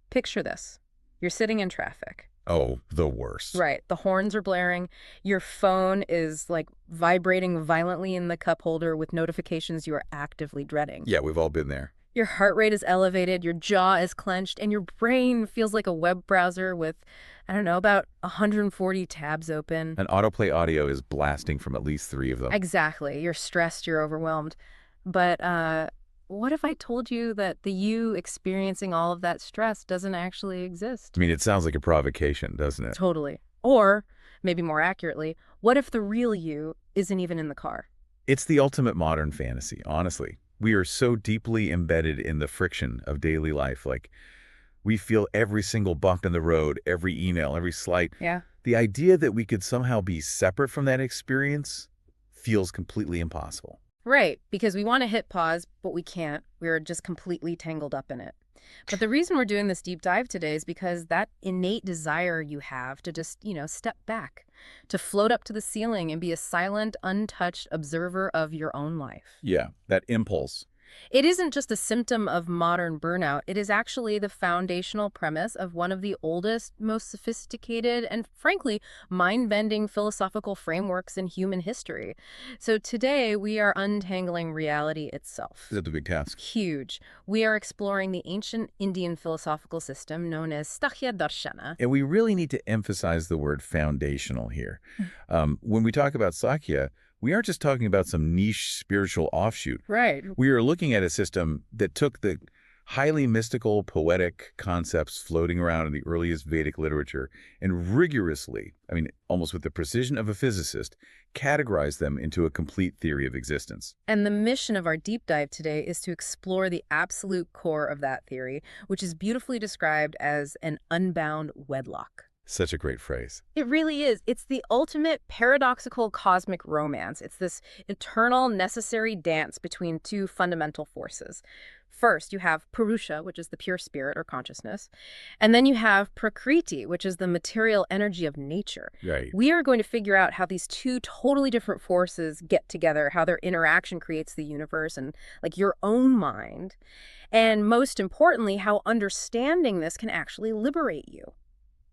Picture this. You're sitting in traffic. Oh, the worst. Right. The horns are blaring. Your phone is like vibrating violently in the cup holder with notifications you are actively dreading. Yeah, we've all been there. Your heart rate is elevated, your jaw is clenched, and your brain feels like a web browser with, I don't know, about 140 tabs open. An autoplay audio is blasting from at least 3 of them. Exactly. You're stressed, you're overwhelmed. But what if I told you that the you experiencing all of that stress doesn't actually exist? I mean, it sounds like a provocation, doesn't it? Totally. Or, maybe more accurately, what if the real you isn't even in the car? It's the ultimate modern fantasy, honestly. We are so deeply embedded in the friction of daily life. Like, we feel every single bump in the road, every email, every slight. Yeah. The idea that we could somehow be separate from that experience feels completely impossible. Right, because we want to hit pause, but we can't. We're just completely tangled up in it. But the reason we're doing this deep dive today is because that innate desire you have to just, step back, to float up to the ceiling and be a silent, untouched observer of your own life. Yeah, that impulse. It isn't just a symptom of modern burnout. It is actually the foundational premise of one of the oldest, most sophisticated, and frankly, mind-bending philosophical frameworks in human history. So today, we are untangling reality itself. Is that the big task? Huge. We are exploring the ancient Indian philosophical system known as sāṃkhya darśana. And we really need to emphasize the word foundational here. When we talk about sāṃkhya, we aren't just talking about some niche spiritual offshoot. Right. We are looking at a system that took the highly mystical, poetic concepts floating around in the earliest Vedic literature and rigorously, almost with the precision of a physicist, categorized them into a complete theory of existence. And the mission of our deep dive today is to explore the absolute core of that theory, which is beautifully described as an unbound wedlock. Such a great phrase. It really is. It's the ultimate paradoxical cosmic romance. It's this eternal, necessary dance between two fundamental forces. First, you have Purusha, which is the pure spirit or consciousness. And then you have Prakriti, which is the material energy of nature. Right. We are going to figure out how these two totally different forces get together, how their interaction creates the universe and, like, your own mind. And most importantly, how understanding this can actually liberate you.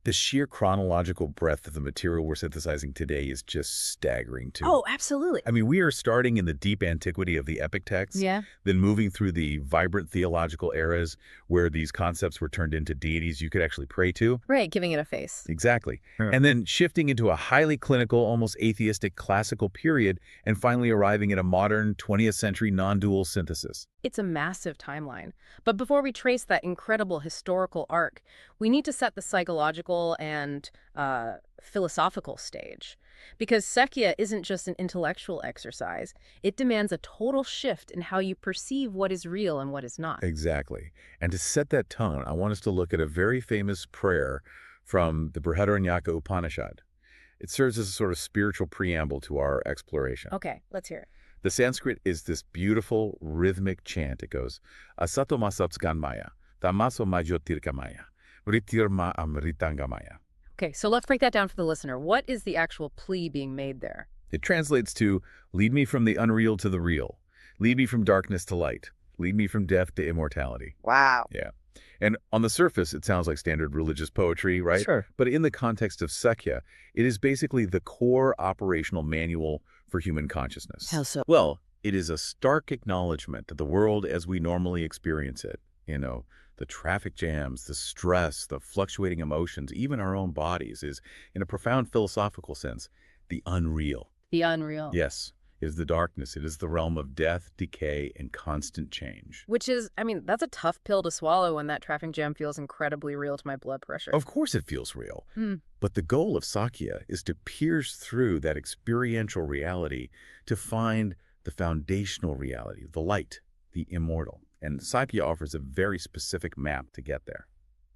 The sheer chronological breadth of the material we're synthesizing today is just staggering, too. Oh, absolutely. We are starting in the deep antiquity of the epic texts, then moving through the vibrant theological eras where these concepts were turned into deities you could actually pray to. Right, giving it a face. Exactly. Yeah. And then shifting into a highly clinical, almost atheistic classical period, and finally arriving at a modern 20th century non-dual synthesis. It's a massive timeline. But before we trace that incredible historical arc, we need to set the psychological and philosophical stage. Because sāṃkhya isn't just an intellectual exercise. It demands a total shift in how you perceive what is real and what is not. Exactly. And to set that tone, I want us to look at a very famous prayer from the Brihadaranyaka Upanishad. It serves as a sort of spiritual preamble to our exploration. Okay, let's hear it. The Sanskrit is this beautiful rhythmic chant. It goes, Asato ma satsganmaya, tamaso ma jyotirgamaya, vritirma amritangamaya. Okay, so let's break that down for the listener. What is the actual plea being made there? It translates to, lead me from the unreal to the real. Lead me from darkness to light. Lead me from death to immortality. Wow. Yeah. And on the surface, it sounds like standard religious poetry, right? Sure. But in the context of sāṃkhya, it is basically the core operational manual for human consciousness. How so? Well, it is a stark acknowledgement that the world as we normally experience it, the traffic jams, the stress, the fluctuating emotions, even our own bodies, is, in a profound philosophical sense, the unreal. The unreal. Yes. It is the darkness. It is the realm of death, decay, and constant change. Which is, that's a tough pill to swallow when that traffic jam feels incredibly real to my blood pressure. Of course it feels real. But the goal of sāṃkhya is to pierce through that experiential reality to find the foundational reality, the light, the immortal. And sāṃkhya offers a very specific map to get there.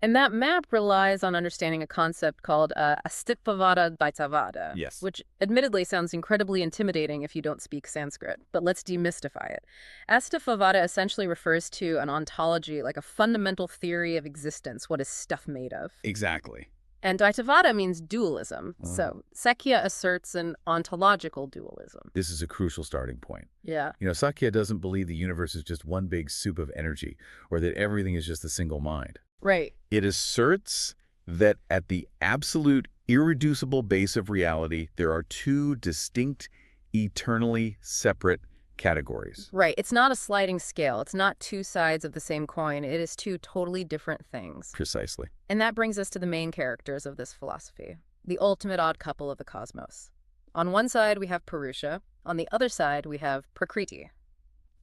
And that map relies on understanding a concept called astitvavādī dvaitavādarūpēṇa. Yes. Which admittedly sounds incredibly intimidating if you don't speak Sanskrit. But let's demystify it. Astitvavādī essentially refers to an ontology, like a fundamental theory of existence. What is stuff made of? Exactly. And dvaitavāda means dualism. So sāṃkhya asserts an ontological dualism. This is a crucial starting point. Yeah. Sāṃkhya doesn't believe the universe is just one big soup of energy or that everything is just a single mind. Right. It asserts that at the absolute irreducible base of reality, there are two distinct, eternally separate categories. Right. It's not a sliding scale. It's not two sides of the same coin. It is two totally different things. Precisely. And that brings us to the main characters of this philosophy, the ultimate odd couple of the cosmos. On one side, we have Purusha. On the other side, we have Prakriti.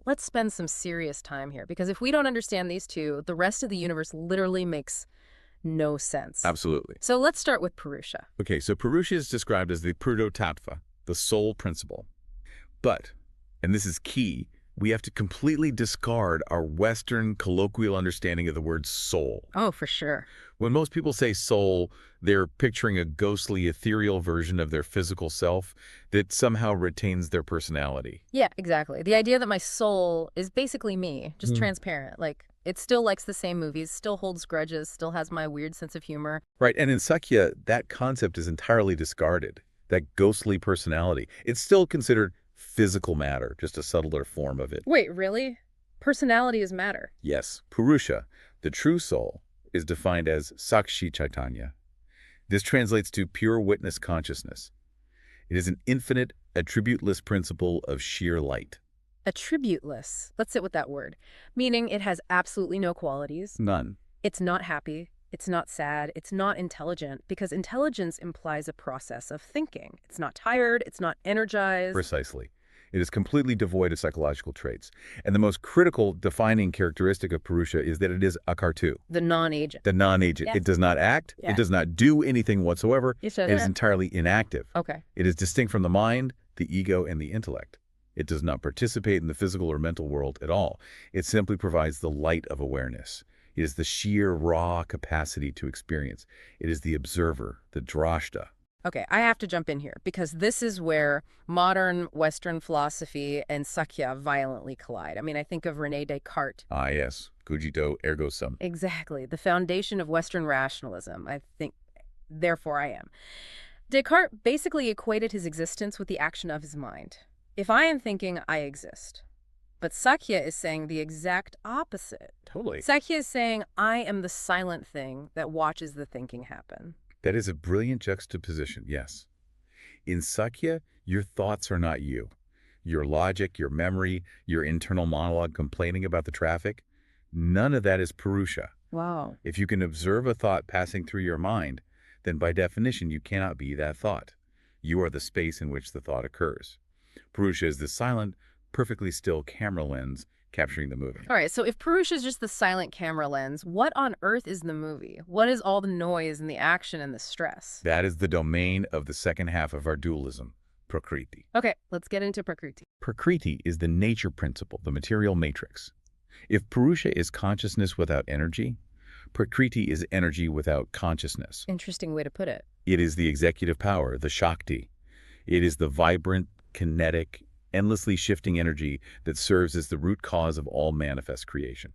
Let's spend some serious time here, because if we don't understand these two, the rest of the universe literally makes no sense. Absolutely. So let's start with Purusha. Okay, so Purusha is described as the Prudotattva, the sole principle. But, and this is key, we have to completely discard our Western colloquial understanding of the word soul. Oh, for sure. When most people say soul, they're picturing a ghostly, ethereal version of their physical self that somehow retains their personality. Yeah, exactly. The idea that my soul is basically me, just transparent. Like, it still likes the same movies, still holds grudges, still has my weird sense of humor. Right, and in Sāṃkhya, that concept is entirely discarded, that ghostly personality. It's still considered physical matter, just a subtler form of it. Wait, really? Personality is matter? Yes, Purusha, the true soul, is defined as Sakshi Chaitanya. This translates to pure witness consciousness. It is an infinite, attributeless principle of sheer light. Attributeless. Let's sit with that word. Meaning it has absolutely no qualities. None. It's not happy. It's not sad. It's not intelligent, because intelligence implies a process of thinking. It's not tired. It's not energized. Precisely. It is completely devoid of psychological traits. And the most critical defining characteristic of Purusha is that it is akartu, The non-agent. the non-agent. Yes. It does not act. Yeah. It does not do anything whatsoever. Yes, It is entirely inactive. Okay. It is distinct from the mind, the ego, and the intellect. It does not participate in the physical or mental world at all. It simply provides the light of awareness. It is the sheer, raw capacity to experience. It is the observer, the drashta. Okay, I have to jump in here, because this is where modern Western philosophy and Sāṃkhya violently collide. I mean, I think of René Descartes. Ah, yes. Cogito ergo sum. Exactly. The foundation of Western rationalism. I think, therefore I am. Descartes basically equated his existence with the action of his mind. If I am thinking, I exist. But Sāṃkhya is saying the exact opposite. Totally. Sāṃkhya is saying, I am the silent thing that watches the thinking happen. That is a brilliant juxtaposition, yes. In Sāṃkhya, your thoughts are not you. Your logic, your memory, your internal monologue complaining about the traffic, none of that is Purusha. Wow. If you can observe a thought passing through your mind, then by definition you cannot be that thought. You are the space in which the thought occurs. Purusha is the silent, perfectly still camera lens capturing the movie. All right, so if Purusha is just the silent camera lens, what on earth is the movie? What is all the noise and the action and the stress? That is the domain of the second half of our dualism, Prakriti. Okay, let's get into Prakriti. Prakriti is the nature principle, the material matrix. If Purusha is consciousness without energy, Prakriti is energy without consciousness. Interesting way to put it. It is the executive power, the Shakti. It is the vibrant, kinetic, endlessly shifting energy that serves as the root cause of all manifest creation.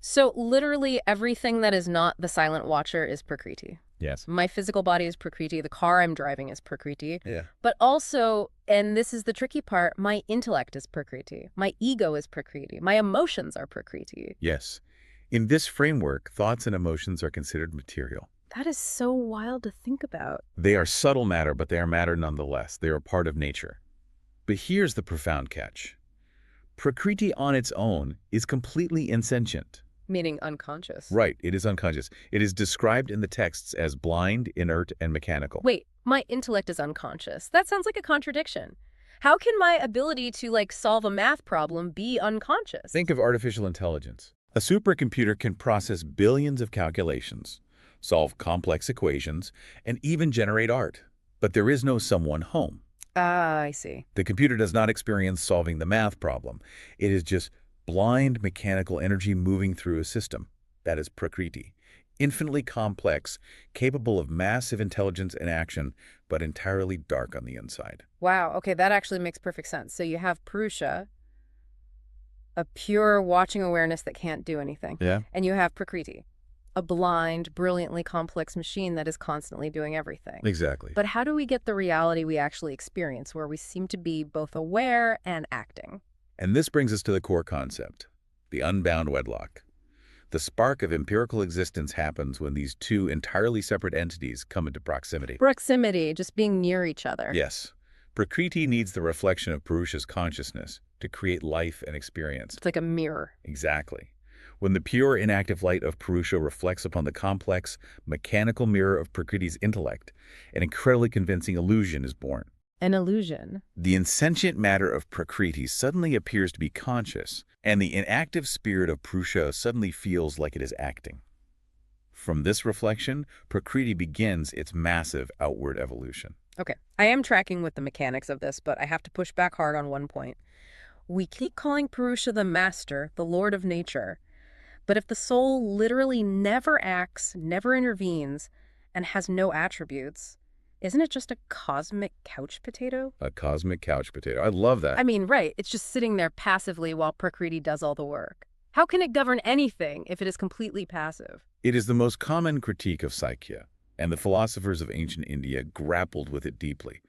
So literally everything that is not the silent watcher is Prakriti. Yes. My physical body is Prakriti. The car I'm driving is Prakriti. Yeah. But also, and this is the tricky part, my intellect is Prakriti. My ego is Prakriti. My emotions are Prakriti. Yes. In this framework, thoughts and emotions are considered material. That is so wild to think about. They are subtle matter, but they are matter nonetheless. They are part of nature. But here's the profound catch. Prakriti on its own is completely insentient. Meaning unconscious. Right, it is unconscious. It is described in the texts as blind, inert, and mechanical. Wait, my intellect is unconscious. That sounds like a contradiction. How can my ability to, solve a math problem be unconscious? Think of artificial intelligence. A supercomputer can process billions of calculations, solve complex equations, and even generate art. But there is no someone home. Ah, I see. The computer does not experience solving the math problem. It is just blind mechanical energy moving through a system. That is Prakriti. Infinitely complex, capable of massive intelligence and action, but entirely dark on the inside. Wow, okay, that actually makes perfect sense. So you have Purusha, a pure watching awareness that can't do anything. Yeah. And you have Prakriti, A blind, brilliantly complex machine that is constantly doing everything. Exactly. But how do we get the reality we actually experience, where we seem to be both aware and acting? And this brings us to the core concept, the unbound wedlock. The spark of empirical existence happens when these two entirely separate entities come into proximity. Proximity, just being near each other. Yes. Prakriti needs the reflection of Purusha's consciousness to create life and experience. It's like a mirror. Exactly. When the pure inactive light of Purusha reflects upon the complex, mechanical mirror of Prakriti's intellect, an incredibly convincing illusion is born. An illusion. The insentient matter of Prakriti suddenly appears to be conscious, and the inactive spirit of Purusha suddenly feels like it is acting. From this reflection, Prakriti begins its massive outward evolution. Okay, I am tracking with the mechanics of this, but I have to push back hard on one point. We keep calling Purusha the master, the lord of nature. But if the soul literally never acts, never intervenes, and has no attributes, isn't it just a cosmic couch potato? A cosmic couch potato. I love that. I mean, right, it's just sitting there passively while Prakriti does all the work. How can it govern anything if it is completely passive? It is the most common critique of sāṃkhya, and the philosophers of ancient India grappled with it deeply.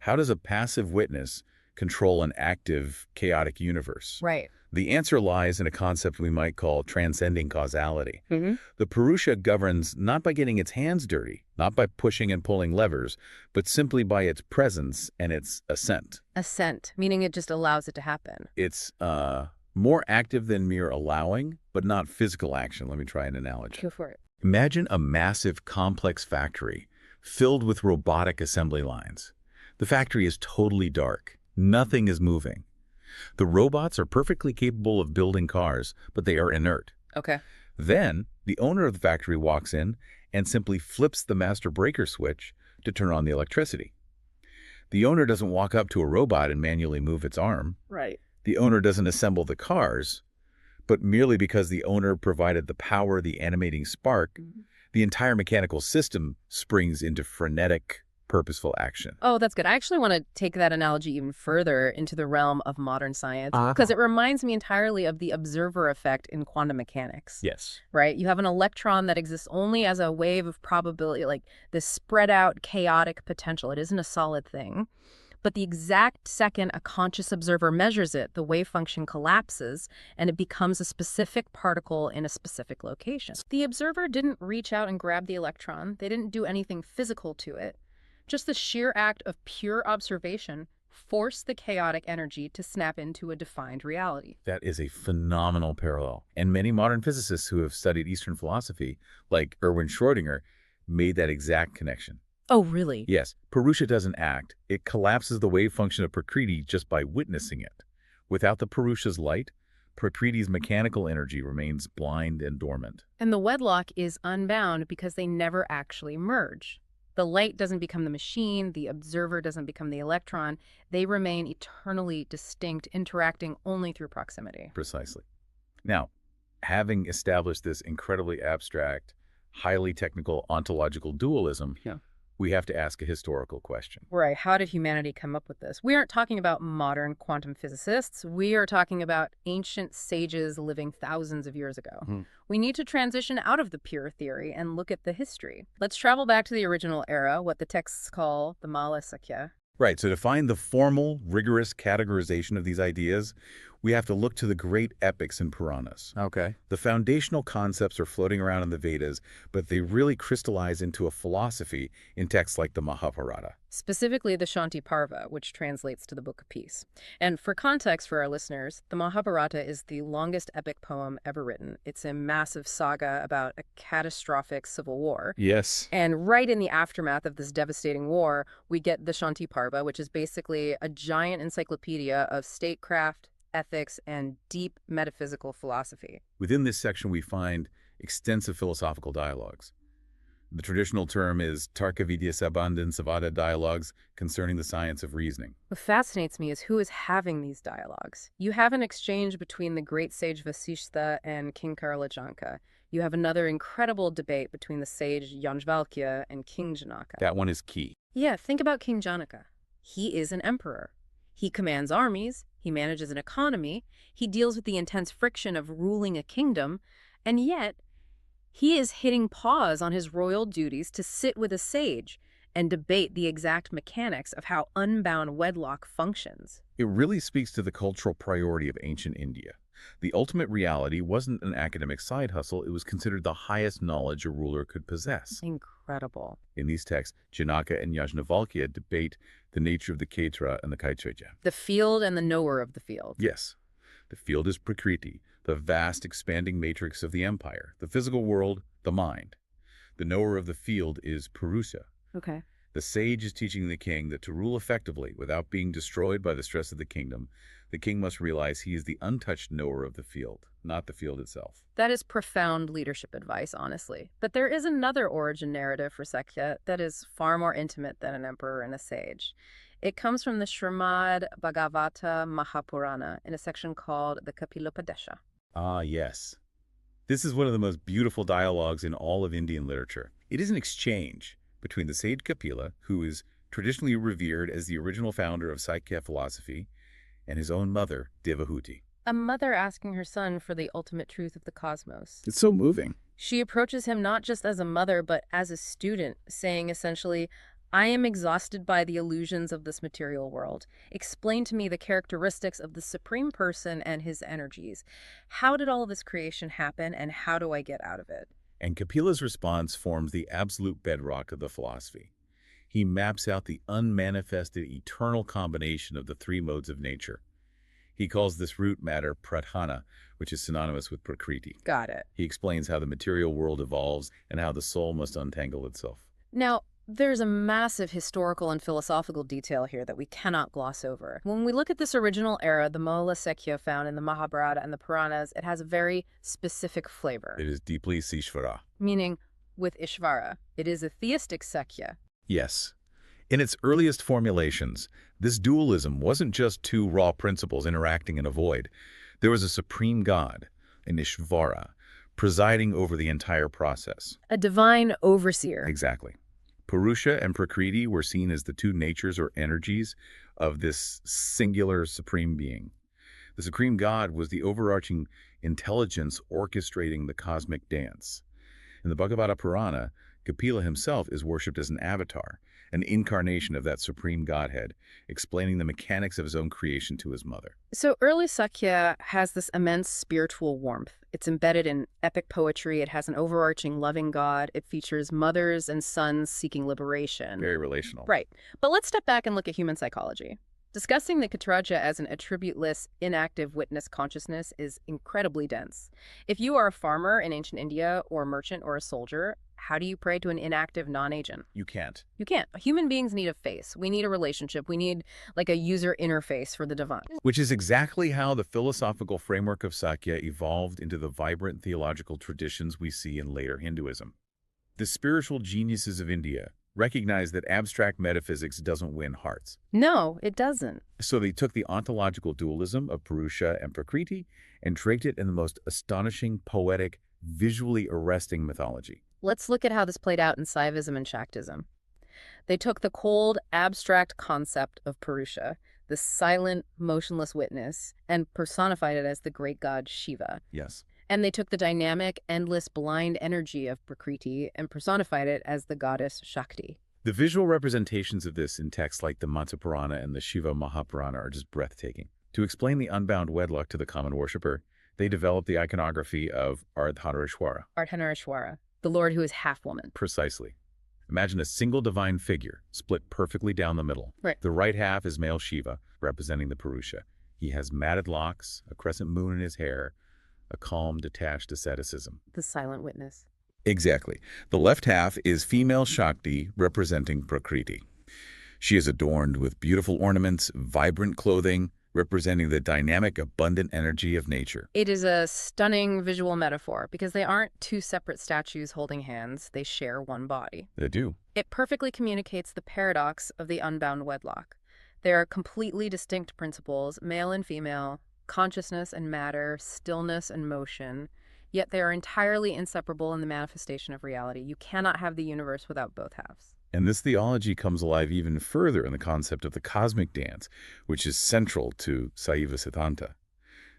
How does a passive witness control an active, chaotic universe? Right. The answer lies in a concept we might call transcending causality. Mm-hmm. The Purusha governs not by getting its hands dirty, not by pushing and pulling levers, but simply by its presence and its assent. Assent, meaning it just allows it to happen. It's more active than mere allowing, but not physical action. Let me try an analogy. Go for it. Imagine a massive, complex factory filled with robotic assembly lines. The factory is totally dark. Nothing is moving. The robots are perfectly capable of building cars, but they are inert. Okay. Then, the owner of the factory walks in and simply flips the master breaker switch to turn on the electricity. The owner doesn't walk up to a robot and manually move its arm. Right. The owner doesn't assemble the cars, but merely because the owner provided the power, the animating spark, the entire mechanical system springs into frenetic, purposeful action. Oh, that's good. I actually want to take that analogy even further into the realm of modern science, because it reminds me entirely of the observer effect in quantum mechanics. Yes. Right? You have an electron that exists only as a wave of probability, like this spread out chaotic potential. It isn't a solid thing. But the exact second a conscious observer measures it, the wave function collapses and it becomes a specific particle in a specific location. The observer didn't reach out and grab the electron. They didn't do anything physical to it. Just the sheer act of pure observation forced the chaotic energy to snap into a defined reality. That is a phenomenal parallel. And many modern physicists who have studied Eastern philosophy, like Erwin Schrödinger, made that exact connection. Oh, really? Yes, Purusha doesn't act. It collapses the wave function of Prakriti just by witnessing it. Without the Purusha's light, Prakriti's mechanical energy remains blind and dormant. And the wedlock is unbound because they never actually merge. The light doesn't become the machine, the observer doesn't become the electron. They remain eternally distinct, interacting only through proximity. Precisely. Now, having established this incredibly abstract, highly technical ontological dualism, we have to ask a historical question. Right. How did humanity come up with this? We aren't talking about modern quantum physicists. We are talking about ancient sages living thousands of years ago. We need to transition out of the pure theory and look at the history. Let's travel back to the original era, what the texts call the Mala Sāṃkhya. Right. So to find the formal, rigorous categorization of these ideas, we have to look to the great epics and Puranas. Okay. The foundational concepts are floating around in the Vedas, but they really crystallize into a philosophy in texts like the Mahabharata. Specifically the Shanti Parva, which translates to the Book of Peace. And for context for our listeners, the Mahabharata is the longest epic poem ever written. It's a massive saga about a catastrophic civil war. Yes. And right in the aftermath of this devastating war, we get the Shanti Parva, which is basically a giant encyclopedia of statecraft, ethics, and deep metaphysical philosophy. Within this section, we find extensive philosophical dialogues. The traditional term is Tarka-Vidya-Sabandhan-Savada dialogues concerning the science of reasoning. What fascinates me is who is having these dialogues. You have an exchange between the great sage Vasishtha and King Karalajanka. You have another incredible debate between the sage Yajnavalkya and King Janaka. That one is key. Yeah, think about King Janaka. He is an emperor. He commands armies, he manages an economy, he deals with the intense friction of ruling a kingdom, and yet He is hitting pause on his royal duties to sit with a sage and debate the exact mechanics of how unbound wedlock functions. It really speaks to the cultural priority of ancient India. The ultimate reality wasn't an academic side hustle, it was considered the highest knowledge a ruler could possess. Incredible. In these texts, Janaka and Yajnavalkya debate the nature of the Kshetra and the Kaityaja. The field and the knower of the field. Yes, the field is Prakriti, the vast expanding matrix of the empire, the physical world, the mind. The knower of the field is Purusha. Okay. The sage is teaching the king that to rule effectively without being destroyed by the stress of the kingdom, the king must realize he is the untouched knower of the field, not the field itself. That is profound leadership advice, honestly. But there is another origin narrative for Sāṃkhya that is far more intimate than an emperor and a sage. It comes from the Srimad Bhagavata Mahapurana in a section called the Kapilopadesha. Ah, yes. This is one of the most beautiful dialogues in all of Indian literature. It is an exchange between the sage Kapila, who is traditionally revered as the original founder of Sāṃkhya philosophy, and his own mother, Devahuti. A mother asking her son for the ultimate truth of the cosmos. It's so moving. She approaches him not just as a mother, but as a student, saying essentially, I am exhausted by the illusions of this material world. Explain to me the characteristics of the Supreme Person and his energies. How did all of this creation happen, and how do I get out of it? And Kapila's response forms the absolute bedrock of the philosophy. He maps out the unmanifested eternal combination of the three modes of nature. He calls this root matter pradhana, which is synonymous with prakriti. Got it. He explains how the material world evolves and how the soul must untangle itself. Now, there's a massive historical and philosophical detail here that we cannot gloss over. When we look at this original era, the Mola Sāṃkhya found in the Mahabharata and the Puranas, it has a very specific flavor. It is deeply Sīśvara. Meaning, with Ishvara, it is a theistic Sāṃkhya. Yes. In its earliest formulations, this dualism wasn't just two raw principles interacting in a void. There was a supreme God, an Ishvara, presiding over the entire process. A divine overseer. Exactly. Purusha and Prakriti were seen as the two natures or energies of this singular supreme being. The supreme God was the overarching intelligence orchestrating the cosmic dance. In the Bhagavata Purana, Kapila himself is worshipped as an avatar, an incarnation of that supreme Godhead, explaining the mechanics of his own creation to his mother. So early Sāṃkhya has this immense spiritual warmth. It's embedded in epic poetry. It has an overarching loving God. It features mothers and sons seeking liberation. Very relational. Right. But let's step back and look at human psychology. Discussing the Kshetra as an attributeless, inactive witness consciousness is incredibly dense. If you are a farmer in ancient India, or a merchant, or a soldier, how do you pray to an inactive non-agent? You can't. You can't. Human beings need a face. We need a relationship. We need like a user interface for the divine. Which is exactly how the philosophical framework of Sāṃkhya evolved into the vibrant theological traditions we see in later Hinduism. The spiritual geniuses of India recognized that abstract metaphysics doesn't win hearts. No, it doesn't. So they took the ontological dualism of Purusha and Prakriti and draped it in the most astonishing, poetic, visually arresting mythology. Let's look at how this played out in Saivism and Shaktism. They took the cold, abstract concept of Purusha, the silent, motionless witness, and personified it as the great god Shiva. Yes. And they took the dynamic, endless, blind energy of Prakriti and personified it as the goddess Shakti. The visual representations of this in texts like the Matsya Purana and the Shiva Mahapurana are just breathtaking. To explain the unbound wedlock to the common worshipper, they developed the iconography of Ardhanarishwara. Ardhanarishwara, the Lord who is half woman. Precisely. Imagine a single divine figure, split perfectly down the middle. Right. The right half is male Shiva, representing the Purusha. He has matted locks, a crescent moon in his hair, a calm, detached asceticism. The silent witness. Exactly. The left half is female Shakti, representing Prakriti. She is adorned with beautiful ornaments, vibrant clothing, representing the dynamic, abundant energy of nature. It is a stunning visual metaphor because they aren't two separate statues holding hands. They share one body. They do. It perfectly communicates the paradox of the unbound wedlock. They are completely distinct principles, male and female, consciousness and matter, stillness and motion, yet they are entirely inseparable in the manifestation of reality. You cannot have the universe without both halves. And this theology comes alive even further in the concept of the cosmic dance, which is central to Saiva Siddhanta.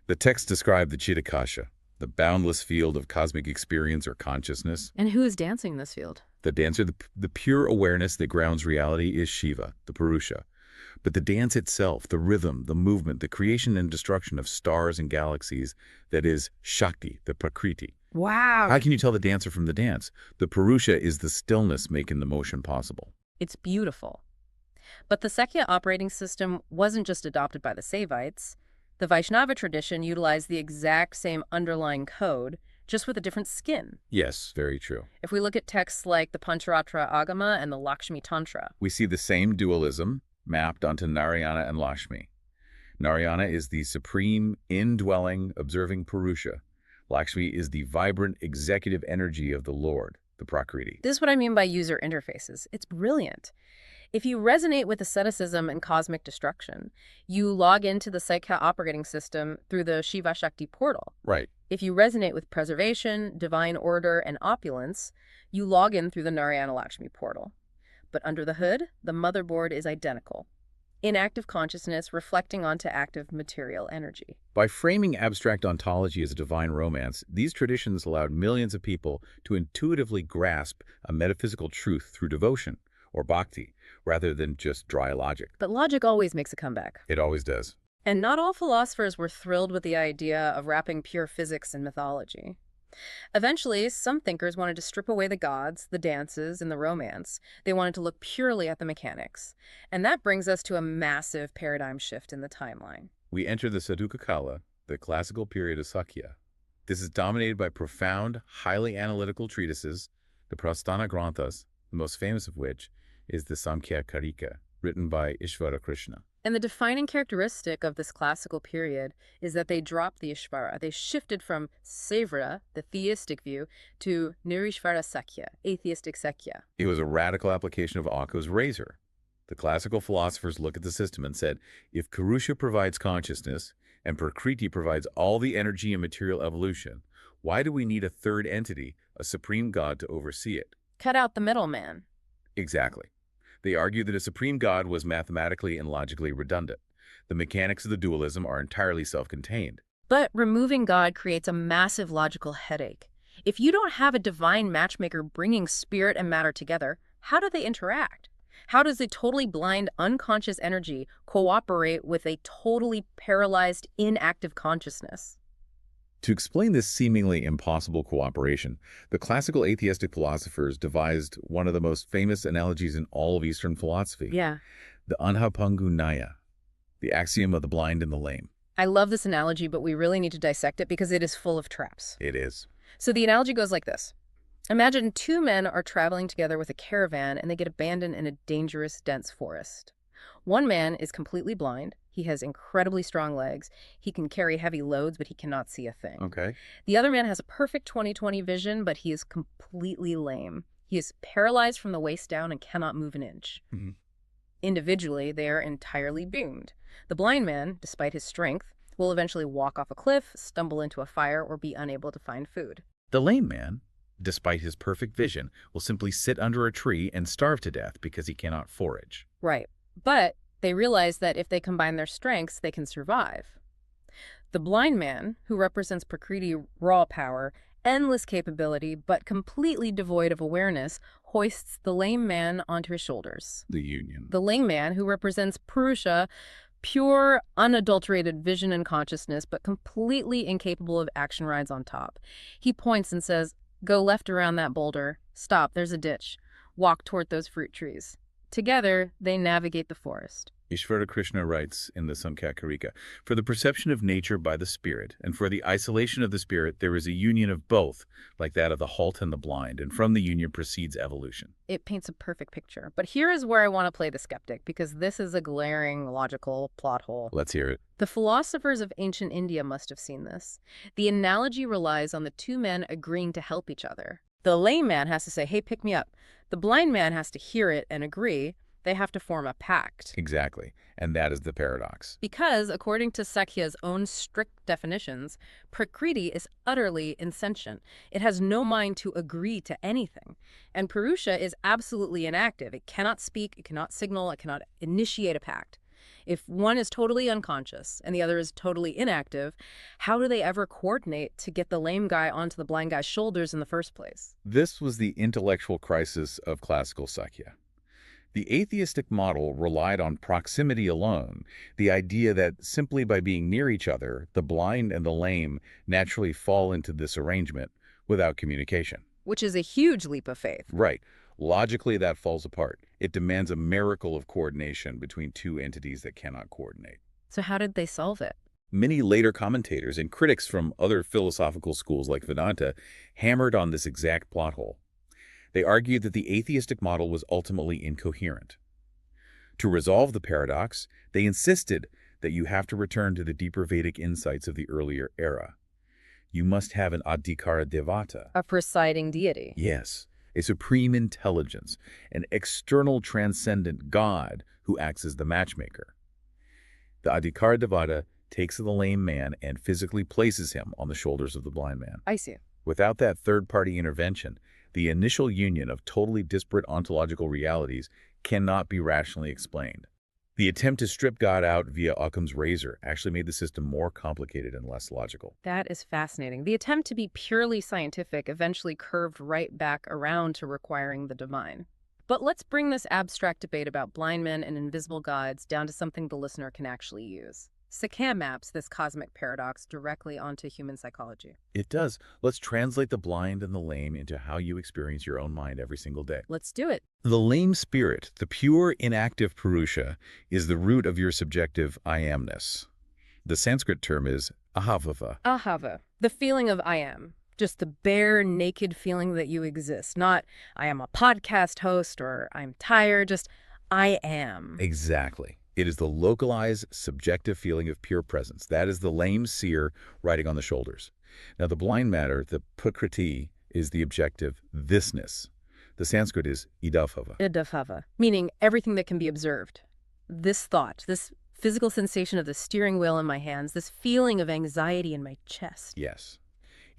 The texts describe the Chitakasha, the boundless field of cosmic experience or consciousness. And who is dancing this field? The dancer, the pure awareness that grounds reality is Shiva, the Purusha. But the dance itself, the rhythm, the movement, the creation and destruction of stars and galaxies, that is Shakti, the Prakriti. Wow. How can you tell the dancer from the dance? The Purusha is the stillness making the motion possible. It's beautiful. But the Sāṃkhya operating system wasn't just adopted by the Saivites. The Vaishnava tradition utilized the exact same underlying code, just with a different skin. Yes, very true. If we look at texts like the Pancharatra Agama and the Lakshmi Tantra, We see the same dualism mapped onto Narayana and Lakshmi. Narayana is the supreme, indwelling, observing Purusha. Lakshmi is the vibrant, executive energy of the Lord, the Prakriti. this is what I mean by user interfaces. It's brilliant. If you resonate with asceticism and cosmic destruction, you log into the Sāṃkhya operating system through the Shiva Shakti portal. Right. If you resonate with preservation, divine order, and opulence, you log in through the Narayana Lakshmi portal. But under the hood, the motherboard is identical. Inactive consciousness reflecting onto active material energy. By framing abstract ontology as a divine romance, these traditions allowed millions of people to intuitively grasp a metaphysical truth through devotion, or bhakti, rather than just dry logic. But logic always makes a comeback. It always does. And not all philosophers were thrilled with the idea of wrapping pure physics in mythology. Eventually, some thinkers wanted to strip away the gods, the dances, and the romance. They wanted to look purely at the mechanics. And that brings us to a massive paradigm shift in the timeline. We enter the Sadhuka Kala, the classical period of Sāṃkhya. This is dominated by profound, highly analytical treatises, the Prasthana Granthas, the most famous of which is the Sāṃkhya Karika, written by Ishvara Krishna. And the defining characteristic of this classical period is that they dropped the Ishvara. They shifted from Saivara, the theistic view, to Nirishvara Sāṃkhya, atheistic Sāṃkhya. It was a radical application of Occam's razor. The classical philosophers looked at the system and said, if Purusha provides consciousness and Prakriti provides all the energy and material evolution, why do we need a third entity, a supreme god, to oversee it? Cut out the middleman. Exactly. They argued that a supreme god was mathematically and logically redundant. The mechanics of the dualism are entirely self-contained. But removing God creates a massive logical headache. If you don't have a divine matchmaker bringing spirit and matter together, how do they interact? How does a totally blind, unconscious energy cooperate with a totally paralyzed, inactive consciousness? To explain this seemingly impossible cooperation, the classical atheistic philosophers devised one of the most famous analogies in all of Eastern philosophy. Yeah. The Anhapangu Nyaya, the axiom of the blind and the lame. I love this analogy, but we really need to dissect it because it is full of traps. It is. So the analogy goes like this. Imagine two men are traveling together with a caravan and they get abandoned in a dangerous, dense forest. One man is completely blind. He has incredibly strong legs. He can carry heavy loads, but he cannot see a thing. Okay. The other man has a perfect 20/20 vision, but he is completely lame. He is paralyzed from the waist down and cannot move an inch. Mm-hmm. Individually, they are entirely doomed. The blind man, despite his strength, will eventually walk off a cliff, stumble into a fire, or be unable to find food. The lame man, despite his perfect vision, will simply sit under a tree and starve to death because he cannot forage. Right. But they realize that if they combine their strengths, they can survive. The blind man, who represents Prakriti raw power, endless capability, but completely devoid of awareness, hoists the lame man onto his shoulders. The union. The lame man, who represents Purusha, pure, unadulterated vision and consciousness, but completely incapable of action, rides on top. He points and says, "Go left around that boulder. Stop, there's a ditch. Walk toward those fruit trees." Together, they navigate the forest. Ishvara Krishna writes in the Sāṃkhya Karika, for the perception of nature by the spirit, and for the isolation of the spirit, there is a union of both, like that of the halt and the blind, and from the union proceeds evolution. It paints a perfect picture. But here is where I want to play the skeptic, because this is a glaring logical plot hole. Let's hear it. The philosophers of ancient India must have seen this. The analogy relies on the two men agreeing to help each other. The lame man has to say, "Hey, pick me up." The blind man has to hear it and agree. They have to form a pact. Exactly. And that is the paradox. Because, according to Sāṃkhya's own strict definitions, Prakriti is utterly insentient. It has no mind to agree to anything. And Purusha is absolutely inactive. It cannot speak, it cannot signal, it cannot initiate a pact. If one is totally unconscious and the other is totally inactive, how do they ever coordinate to get the lame guy onto the blind guy's shoulders in the first place? This was the intellectual crisis of classical sāṃkhya. The atheistic model relied on proximity alone, the idea that simply by being near each other, the blind and the lame naturally fall into this arrangement without communication. Which is a huge leap of faith. Right. Logically, that falls apart. It demands a miracle of coordination between two entities that cannot coordinate. So how did they solve it? Many later commentators and critics from other philosophical schools like Vedanta hammered on this exact plot hole. They argued that the atheistic model was ultimately incoherent. To resolve the paradox, they insisted that you have to return to the deeper Vedic insights of the earlier era. You must have an adhikara-devata. A presiding deity. Yes, a supreme intelligence, an external transcendent God who acts as the matchmaker. The adhikara-devata takes the lame man and physically places him on the shoulders of the blind man. I see. Without that third-party intervention, the initial union of totally disparate ontological realities cannot be rationally explained. The attempt to strip God out via Occam's razor actually made the system more complicated and less logical. That is fascinating. The attempt to be purely scientific eventually curved right back around to requiring the divine. But let's bring this abstract debate about blind men and invisible gods down to something the listener can actually use. sāṃkhya maps this cosmic paradox directly onto human psychology. It does. Let's translate the blind and the lame into how you experience your own mind every single day. Let's do it. The lame spirit, the pure inactive purusha, is the root of your subjective I amness. The Sanskrit term is ahava. Ahava, the feeling of I am. Just the bare, naked feeling that you exist. Not, I am a podcast host or I'm tired, just I am. Exactly. It is the localized, subjective feeling of pure presence. That is the lame seer riding on the shoulders. Now, the blind matter, the prakriti, is the objective thisness. The Sanskrit is idabhava. Idabhava, meaning everything that can be observed. This thought, this physical sensation of the steering wheel in my hands, this feeling of anxiety in my chest. Yes.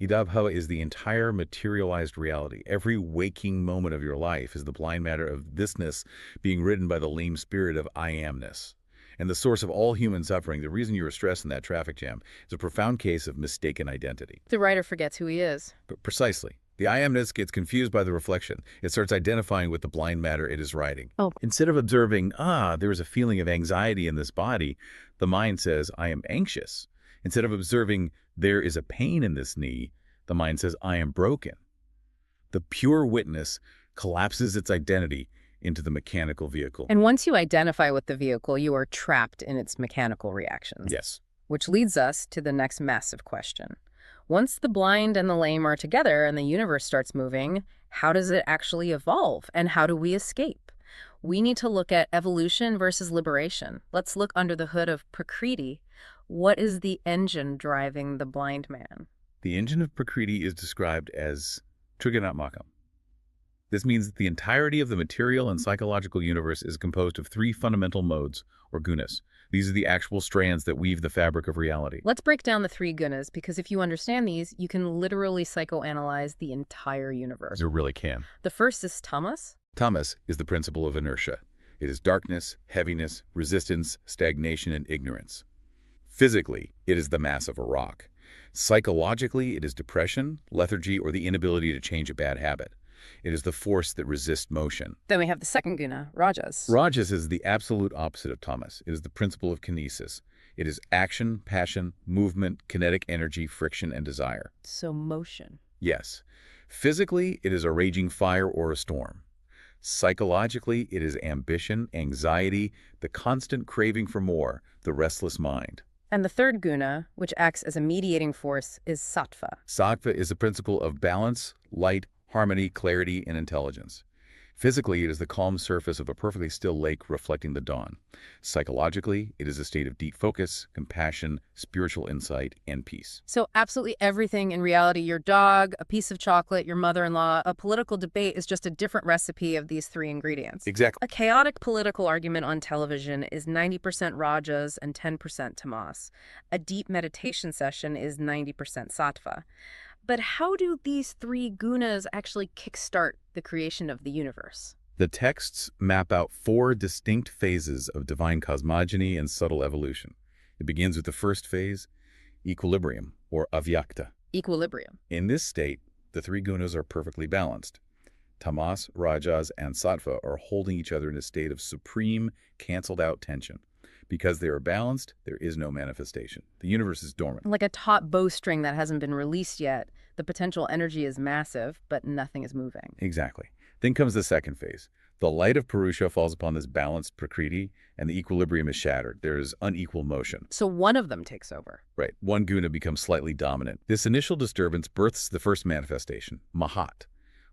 Idabhava is the entire materialized reality. Every waking moment of your life is the blind matter of thisness being ridden by the lame spirit of I amness. And the source of all human suffering, the reason you were stressed in that traffic jam, is a profound case of mistaken identity. The writer forgets who he is. But precisely. The I amness gets confused by the reflection. It starts identifying with the blind matter it is riding. Oh. Instead of observing, there is a feeling of anxiety in this body, the mind says, I am anxious. Instead of observing, there is a pain in this knee, the mind says, I am broken. The pure witness collapses its identity into the mechanical vehicle. And once you identify with the vehicle, you are trapped in its mechanical reactions. Yes. Which leads us to the next massive question. Once the blind and the lame are together and the universe starts moving, how does it actually evolve and how do we escape? We need to look at evolution versus liberation. Let's look under the hood of Prakriti. What is the engine driving the blind man? The engine of Prakriti is described as trigunatmakam. This means that the entirety of the material and psychological universe is composed of three fundamental modes, or gunas. These are the actual strands that weave the fabric of reality. Let's break down the three gunas, because if you understand these, you can literally psychoanalyze the entire universe. You really can. The first is tamas. Tamas is the principle of inertia. It is darkness, heaviness, resistance, stagnation, and ignorance. Physically, it is the mass of a rock. Psychologically, it is depression, lethargy, or the inability to change a bad habit. It is the force that resists motion. Then we have the second guna, rajas. Rajas is the absolute opposite of tamas. It is the principle of kinesis. It is action, passion, movement, kinetic energy, friction, and desire. So motion. Yes. Physically, it is a raging fire or a storm. Psychologically, it is ambition, anxiety, the constant craving for more, the restless mind. And the third guna, which acts as a mediating force, is sattva. Sattva is the principle of balance, light, harmony, clarity, and intelligence. Physically, it is the calm surface of a perfectly still lake reflecting the dawn. Psychologically, it is a state of deep focus, compassion, spiritual insight, and peace. So absolutely everything in reality, your dog, a piece of chocolate, your mother-in-law, a political debate is just a different recipe of these three ingredients. Exactly. A chaotic political argument on television is 90% rajas and 10% tamas. A deep meditation session is 90% sattva. But how do these three gunas actually kickstart the creation of the universe? The texts map out 4 distinct phases of divine cosmogony and subtle evolution. It begins with the first phase, equilibrium, or avyakta. Equilibrium. In this state, the 3 gunas are perfectly balanced. Tamas, rajas, and sattva are holding each other in a state of supreme, canceled-out tension. Because they are balanced, there is no manifestation. The universe is dormant. Like a taut bowstring that hasn't been released yet. The potential energy is massive, but nothing is moving. Exactly. Then comes the second phase. The light of Purusha falls upon this balanced Prakriti, and the equilibrium is shattered. There is unequal motion. So one of them takes over. Right. One guna becomes slightly dominant. This initial disturbance births the first manifestation, Mahat,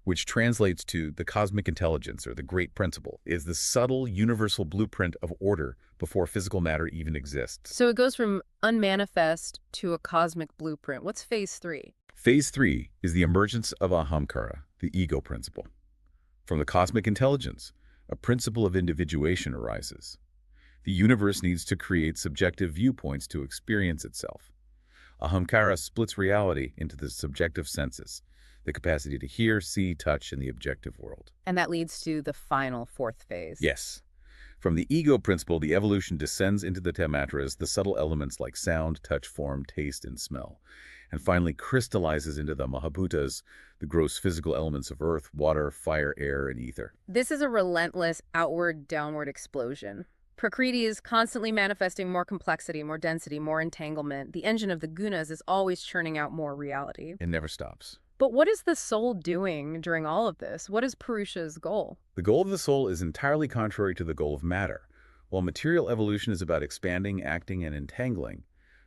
which translates to the cosmic intelligence or the great principle, is the subtle universal blueprint of order before physical matter even exists. So it goes from unmanifest to a cosmic blueprint. What's phase 3? Phase 3 is the emergence of ahamkara, the ego principle. From the cosmic intelligence, a principle of individuation arises. The universe needs to create subjective viewpoints to experience itself. Ahamkara splits reality into the subjective senses, the capacity to hear, see, touch in the objective world. And that leads to the final 4th phase. Yes. From the ego principle, the evolution descends into the tamatras, the subtle elements like sound, touch, form, taste, and smell, and finally crystallizes into the mahabhutas, the gross physical elements of earth, water, fire, air, and ether. This is a relentless outward-downward explosion. Prakriti is constantly manifesting more complexity, more density, more entanglement. The engine of the gunas is always churning out more reality. It never stops. But what is the soul doing during all of this? What is Purusha's goal? The goal of the soul is entirely contrary to the goal of matter. While material evolution is about expanding, acting, and entangling,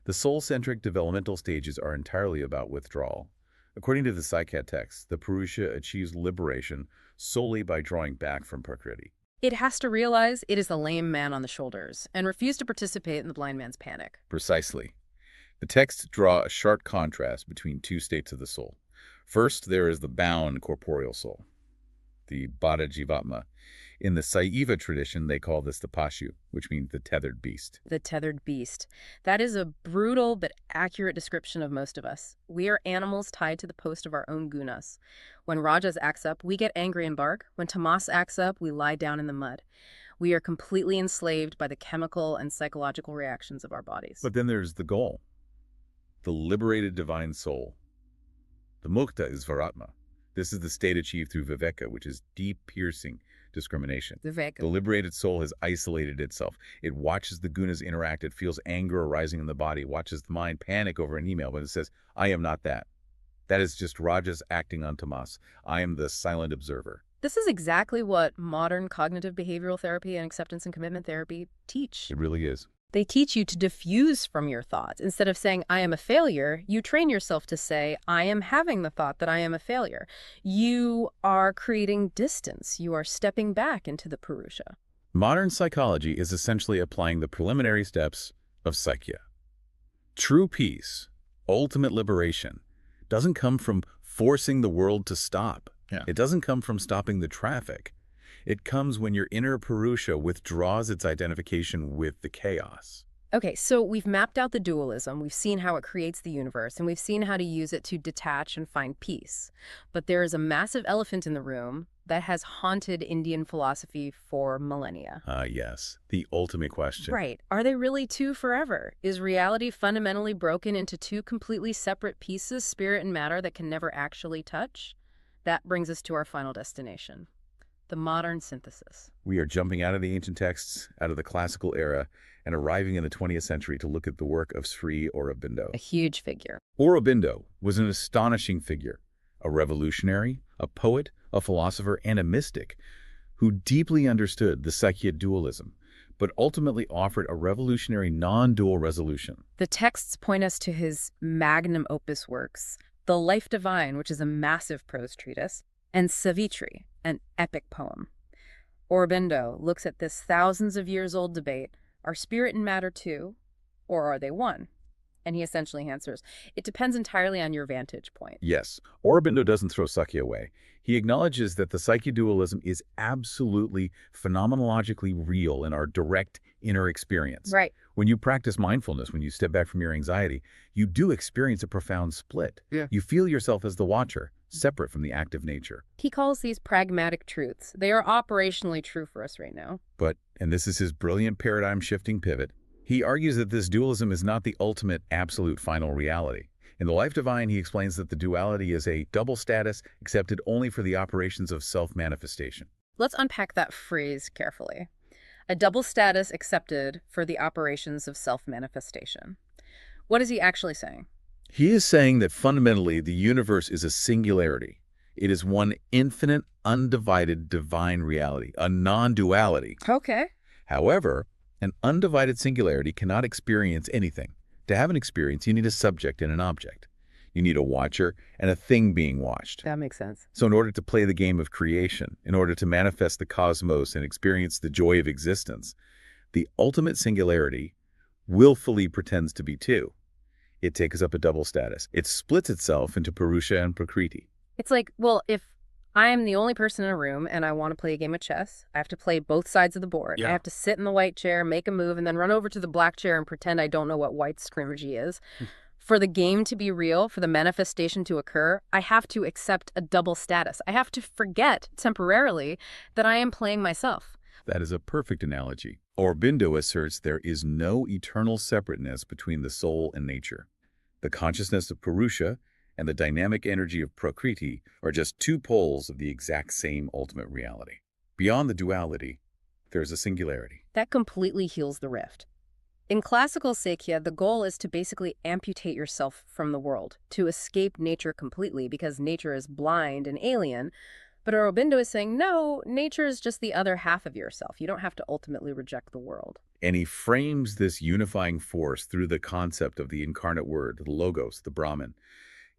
the soul-centric developmental stages are entirely about withdrawal. According to the sāṃkhya text, the Purusha achieves liberation solely by drawing back from Prakriti. It has to realize it is the lame man on the shoulders and refuse to participate in the blind man's panic. Precisely. The texts draw a sharp contrast between 2 states of the soul. First, there is the bound corporeal soul, the bhāratīyasanātanadharmasya. In the Saiva tradition, they call this the pashu, which means the tethered beast. The tethered beast. That is a brutal but accurate description of most of us. We are animals tied to the post of our own gunas. When rajas acts up, we get angry and bark. When tamas acts up, we lie down in the mud. We are completely enslaved by the chemical and psychological reactions of our bodies. But then there's the goal, the liberated divine soul. The mukta is varatma. This is the state achieved through viveka, which is deep, piercing discrimination. Viveka. The liberated soul has isolated itself. It watches the gunas interact. It feels anger arising in the body, watches the mind panic over an email, but it says, I am not that. That is just rajas acting on tamas. I am the silent observer. This is exactly what modern cognitive behavioral therapy and acceptance and commitment therapy teach. It really is. They teach you to diffuse from your thoughts. Instead of saying, I am a failure, you train yourself to say, I am having the thought that I am a failure. You are creating distance. You are stepping back into the Purusha. Modern psychology is essentially applying the preliminary steps of sāṃkhya. True peace, ultimate liberation, doesn't come from forcing the world to stop. It doesn't come from stopping the traffic. It comes when your inner Purusha withdraws its identification with the chaos. Okay, so we've mapped out the dualism, we've seen how it creates the universe, and we've seen how to use it to detach and find peace. But there is a massive elephant in the room that has haunted Indian philosophy for millennia. Yes, the ultimate question. Right. Are they really two forever? Is reality fundamentally broken into 2 completely separate pieces, spirit and matter, that can never actually touch? That brings us to our final destination. The modern synthesis. We are jumping out of the ancient texts, out of the classical era, and arriving in the 20th century to look at the work of Sri Aurobindo. A huge figure. Aurobindo was an astonishing figure, a revolutionary, a poet, a philosopher, and a mystic who deeply understood the sāṃkhya dualism, but ultimately offered a revolutionary non-dual resolution. The texts point us to his magnum opus works, The Life Divine, which is a massive prose treatise, and Savitri, an epic poem. Aurobindo looks at this thousands of years old debate, are spirit and matter two, or are they one? And he essentially answers, it depends entirely on your vantage point. Yes, Aurobindo doesn't throw sāṃkhya away. He acknowledges that the sāṃkhya dualism is absolutely phenomenologically real in our direct inner experience. Right. When you practice mindfulness, when you step back from your anxiety, you do experience a profound split. Yeah. You feel yourself as the watcher, separate from the active nature. He calls these pragmatic truths. They are operationally true for us right now. But, and this is his brilliant paradigm-shifting pivot, he argues that this dualism is not the ultimate, absolute final reality. In The Life Divine, he explains that the duality is a double status accepted only for the operations of self-manifestation. Let's unpack that phrase carefully. A double status accepted for the operations of self-manifestation. What is he actually saying? He is saying that fundamentally the universe is a singularity. It is one infinite, undivided divine reality, a non-duality. Okay. However, an undivided singularity cannot experience anything. To have an experience, you need a subject and an object. You need a watcher and a thing being watched. That makes sense. So in order to play the game of creation, in order to manifest the cosmos and experience the joy of existence, the ultimate singularity willfully pretends to be two. It takes up a double status. It splits itself into Purusha and Prakriti. It's like, well, if I am the only person in a room and I want to play a game of chess, I have to play both sides of the board. Yeah. I have to sit in the white chair, make a move, and then run over to the black chair and pretend I don't know what white's strategy is. For the game to be real, for the manifestation to occur, I have to accept a double status. I have to forget temporarily that I am playing myself. That is a perfect analogy. Aurobindo asserts there is no eternal separateness between the soul and nature. The consciousness of Purusha and the dynamic energy of Prakriti are just two poles of the exact same ultimate reality. Beyond the duality, there is a singularity. That completely heals the rift. In classical sāṃkhya, the goal is to basically amputate yourself from the world, to escape nature completely because nature is blind and alien. But Aurobindo is saying, no, nature is just the other half of yourself. You don't have to ultimately reject the world. And he frames this unifying force through the concept of the incarnate word, the logos, the Brahman.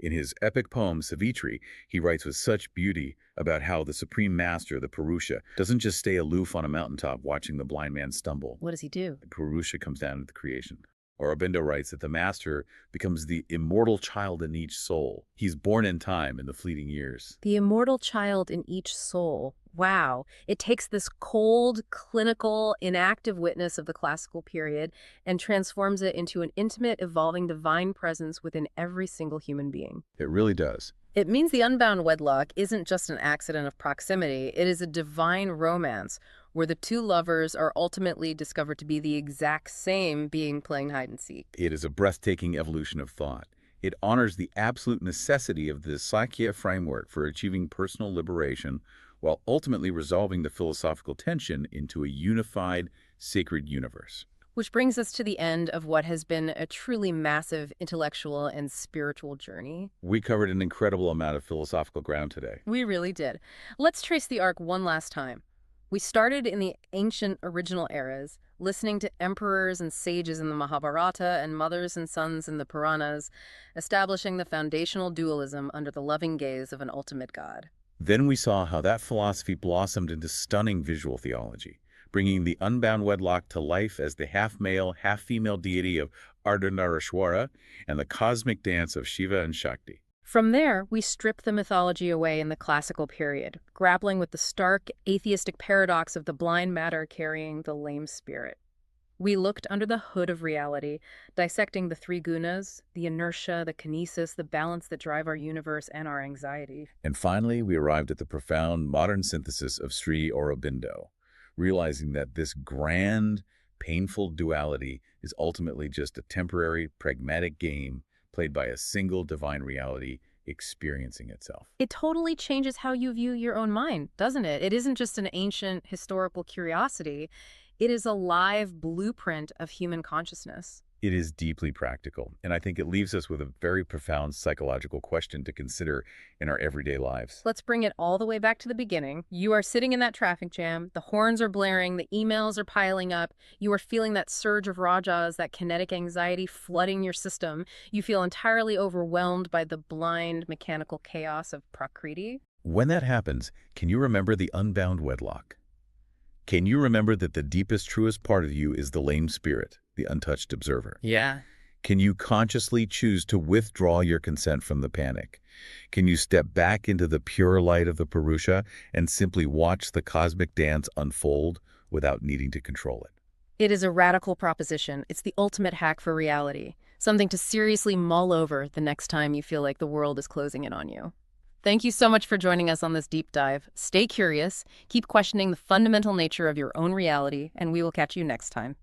In his epic poem, Savitri, he writes with such beauty about how the Supreme Master, the Purusha, doesn't just stay aloof on a mountaintop watching the blind man stumble. What does he do? The Purusha comes down into the creation. Aurobindo writes that the Master becomes the immortal child in each soul. He's born in time in the fleeting years. The immortal child in each soul. Wow. It takes this cold, clinical, inactive witness of the classical period and transforms it into an intimate, evolving divine presence within every single human being. It really does. It means the unbound wedlock isn't just an accident of proximity. It is a divine romance where the two lovers are ultimately discovered to be the exact same being playing hide and seek. It is a breathtaking evolution of thought. It honors the absolute necessity of the sāṃkhya framework for achieving personal liberation while ultimately resolving the philosophical tension into a unified, sacred universe. Which brings us to the end of what has been a truly massive intellectual and spiritual journey. We covered an incredible amount of philosophical ground today. We really did. Let's trace the arc one last time. We started in the ancient original eras, listening to emperors and sages in the Mahabharata and mothers and sons in the Puranas, establishing the foundational dualism under the loving gaze of an ultimate God. Then we saw how that philosophy blossomed into stunning visual theology, bringing the unbound wedlock to life as the half-male, half-female deity of Ardhanarishwara and the cosmic dance of Shiva and Shakti. From there, we strip the mythology away in the classical period, grappling with the stark, atheistic paradox of the blind matter carrying the lame spirit. We looked under the hood of reality, dissecting the three gunas, the inertia, the kinesis, the balance that drive our universe and our anxiety. And finally, we arrived at the profound modern synthesis of Sri Aurobindo, realizing that this grand, painful duality is ultimately just a temporary, pragmatic game played by a single divine reality experiencing itself. It totally changes how you view your own mind, doesn't it? It isn't just an ancient historical curiosity. It is a live blueprint of human consciousness. It is deeply practical, and I think it leaves us with a very profound psychological question to consider in our everyday lives. Let's bring it all the way back to the beginning. You are sitting in that traffic jam, the horns are blaring, the emails are piling up, you are feeling that surge of rajas, that kinetic anxiety flooding your system. You feel entirely overwhelmed by the blind, mechanical chaos of Prakriti. When that happens, can you remember the unbound wedlock? Can you remember that the deepest, truest part of you is the lame spirit, the untouched observer? Yeah. Can you consciously choose to withdraw your consent from the panic? Can you step back into the pure light of the Purusha and simply watch the cosmic dance unfold without needing to control it? It is a radical proposition. It's the ultimate hack for reality. Something to seriously mull over the next time you feel like the world is closing in on you. Thank you so much for joining us on this deep dive. Stay curious, keep questioning the fundamental nature of your own reality, and we will catch you next time.